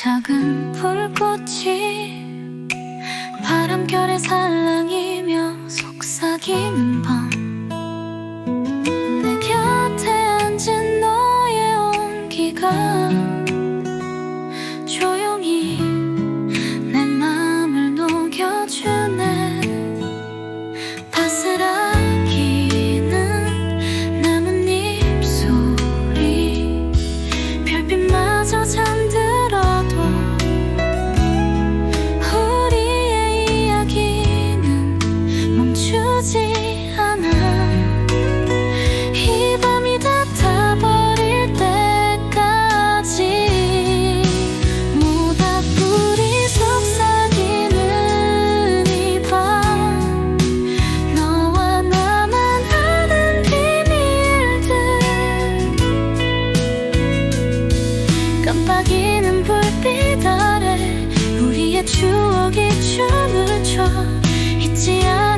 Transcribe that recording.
작은 불꽃이 바람결에 살랑이며 속삭이는 밤, 내 곁에 앉은 너의 온기가 조용히 내 맘을 녹여주네. 바스락이는 나뭇잎 소리, 별빛마저 잠들어도 우리의 이야기는 멈추지 않아. 이 밤이 다 타버릴 때까지 모닥불이 속삭이는 이 밤, 너와 나만 아는 비밀들, 깜빡이는 불빛 아래 우리의 추억이 춤을 춰. 잊지 않아